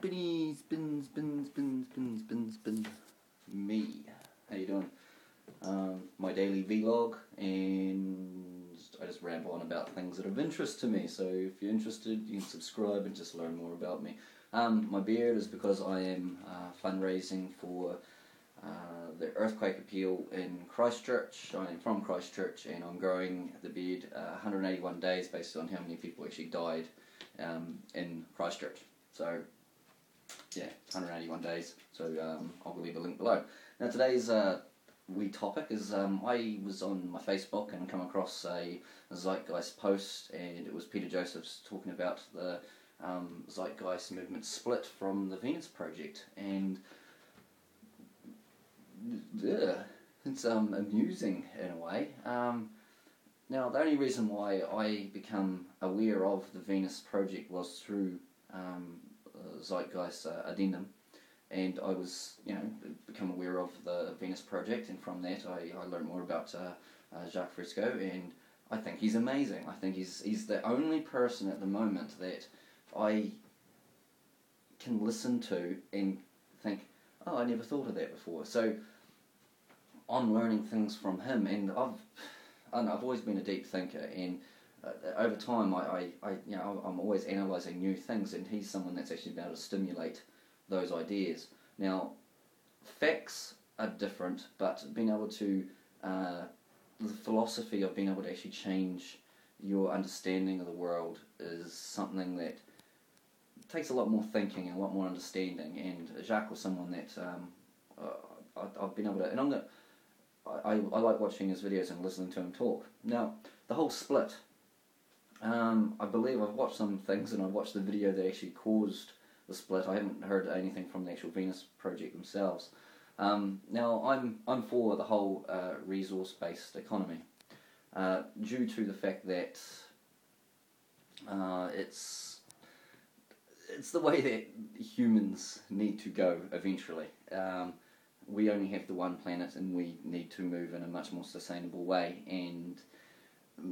Spinny, spin. Me. How you doing? My daily vlog, and I just ramble on about things that are of interest to me. So if you're interested, you can subscribe and just learn more about me. My beard is because I am fundraising for the earthquake appeal in Christchurch. I am from Christchurch, and I'm growing the beard 181 days based on how many people actually died in Christchurch. So yeah, 181 days. So I'll leave a link below. Now today's wee topic is I was on my Facebook and come across a Zeitgeist post, and it was Peter Joseph's talking about the Zeitgeist movement split from the Venus Project, and yeah, it's amusing in a way. Now the only reason why I become aware of the Venus Project was through Zeitgeist addendum, and I was, become aware of the Venus Project, and from that I learned more about Jacques Fresco, and I think he's amazing. I think he's the only person at the moment that I can listen to and think, oh, I never thought of that before. So I'm learning things from him, and I've always been a deep thinker, and over time I'm always analysing new things, and he's someone that's actually been able to stimulate those ideas. Now, facts are different, but being able to the philosophy of being able to actually change your understanding of the world is something that takes a lot more thinking and a lot more understanding, and Jacques was someone that I've been able to, and I like watching his videos and listening to him talk. Now, the whole split, I believe I've watched some things, and I've watched the video that actually caused the split. I haven't heard anything from the actual Venus Project themselves. Now, I'm for the whole resource-based economy, due to the fact that it's the way that humans need to go eventually. We only have the one planet, and we need to move in a much more sustainable way, and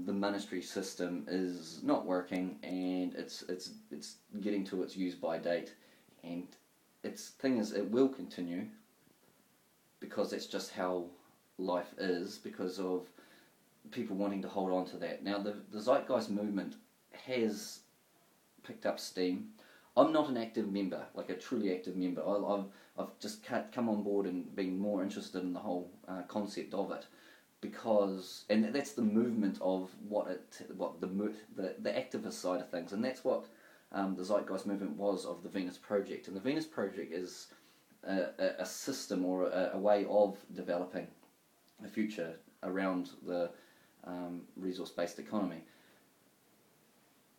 the monetary system is not working, and it's getting to its use-by date, and it will continue, because that's just how life is, because of people wanting to hold on to that. Now, the Zeitgeist movement has picked up steam. I'm not an active member, like a truly active member. I've just come on board and been more interested in the whole concept of it, because, and that's the movement of the activist side of things, and that's what the Zeitgeist movement was of the Venus Project. And the Venus Project is a system, or a way of developing a future around the resource-based economy.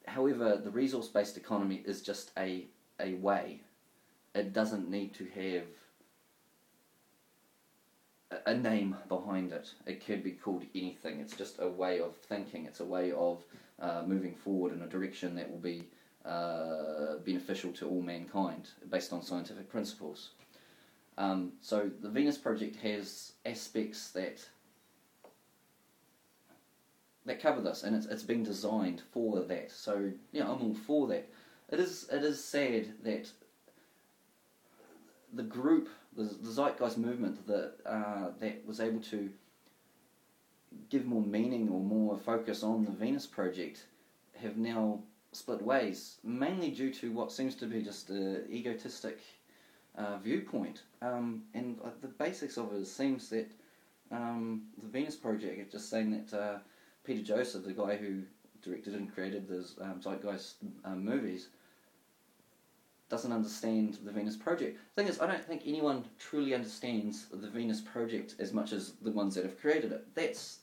However, the resource-based economy is just a way. It doesn't need to have a name behind it. It could be called anything. It's just a way of thinking. It's a way of moving forward in a direction that will be beneficial to all mankind, based on scientific principles. So the Venus Project has aspects that cover this, and it's been designed for that. So I'm all for that. It is sad that the group, the Zeitgeist movement, that was able to give more meaning or more focus on the Venus Project, have now split ways, mainly due to what seems to be just an egotistic viewpoint. And the basics of it seems that the Venus Project is just saying that Peter Joseph, the guy who directed and created those Zeitgeist movies, doesn't understand the Venus Project. The thing is, I don't think anyone truly understands the Venus Project as much as the ones that have created it. That's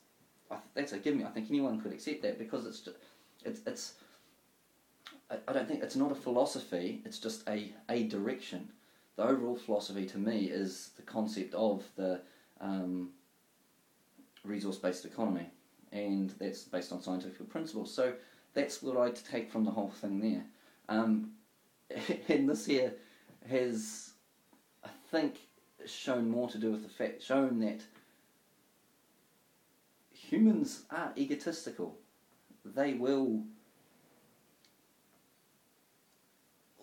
a gimme. I think anyone could accept that, because I don't think it's not a philosophy. It's just a direction. The overall philosophy to me is the concept of the resource-based economy, and that's based on scientific principles. So that's what I take from the whole thing there. And this here has, I think, shown more to do with the fact, shown that humans are egotistical. They will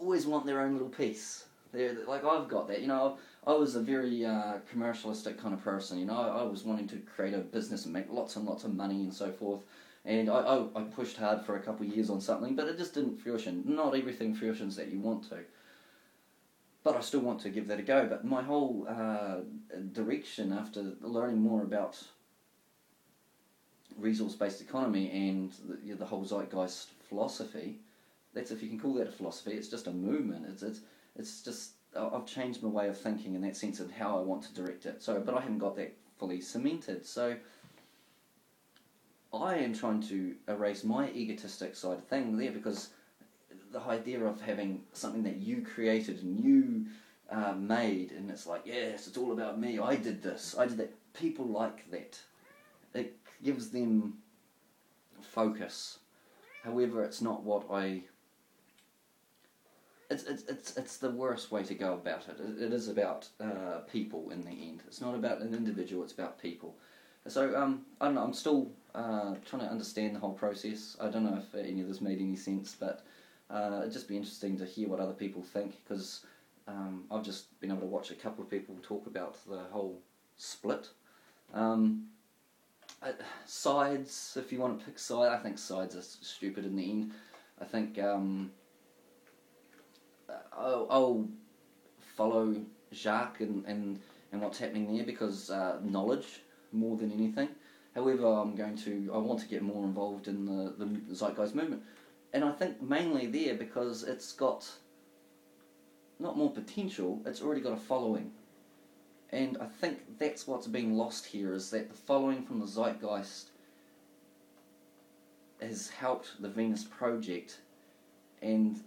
always want their own little piece. They're like, I've got that. I was a very commercialistic kind of person. I was wanting to create a business and make lots and lots of money and so forth. And I pushed hard for a couple of years on something, but it just didn't fruition. Not everything fruitions that you want to. But I still want to give that a go. But my whole direction after learning more about resource-based economy and the whole Zeitgeist philosophy, that's, if you can call that a philosophy, it's just a movement. It's just, I've changed my way of thinking in that sense of how I want to direct it. But I haven't got that fully cemented. So I am trying to erase my egotistic side of thing there, because the idea of having something that you created and you made, and it's like, yes, it's all about me, I did this, I did that. People like that. It gives them focus. However, it's not what it's the worst way to go about it. It is about people in the end. It's not about an individual, it's about people. So, I don't know, I'm still trying to understand the whole process. I don't know if any of this made any sense, but it'd just be interesting to hear what other people think, because I've just been able to watch a couple of people talk about the whole split. Sides, if you want to pick side, I think sides are stupid in the end. I think I'll follow Jacques and what's happening there, because knowledge more than anything. However, I want to get more involved in the Zeitgeist movement. And I think mainly there because it's got not more potential, it's already got a following. And I think that's what's being lost here, is that the following from the Zeitgeist has helped the Venus Project. And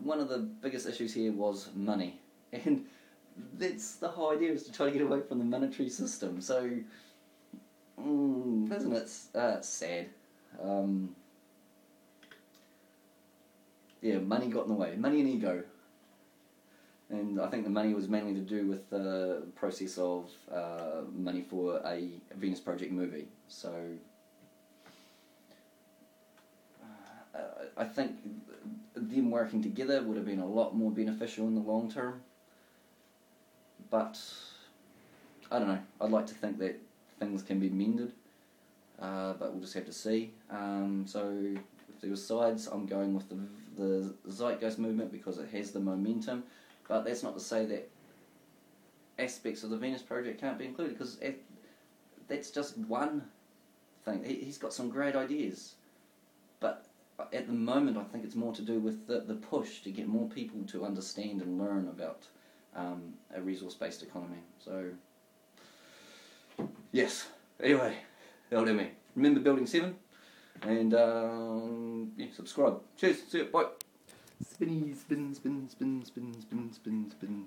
one of the biggest issues here was money. And that's the whole idea, is to try to get away from the monetary system. So, isn't it sad? Yeah, money got in the way. Money and ego. And I think the money was mainly to do with the process of money for a Venus Project movie. So I think them working together would have been a lot more beneficial in the long term. But I don't know. I'd like to think that things can be mended. But we'll just have to see. So if there were sides, I'm going with the Zeitgeist movement because it has the momentum. But that's not to say that aspects of the Venus Project can't be included, because that's just one thing. He's got some great ideas. But at the moment, I think it's more to do with the push to get more people to understand and learn about a resource-based economy. So, yes. Anyway, that'll do me. Remember Building 7, and subscribe. Cheers. See you. Bye. Spinny, spin, spin, spin, spin, spin, spin, spin.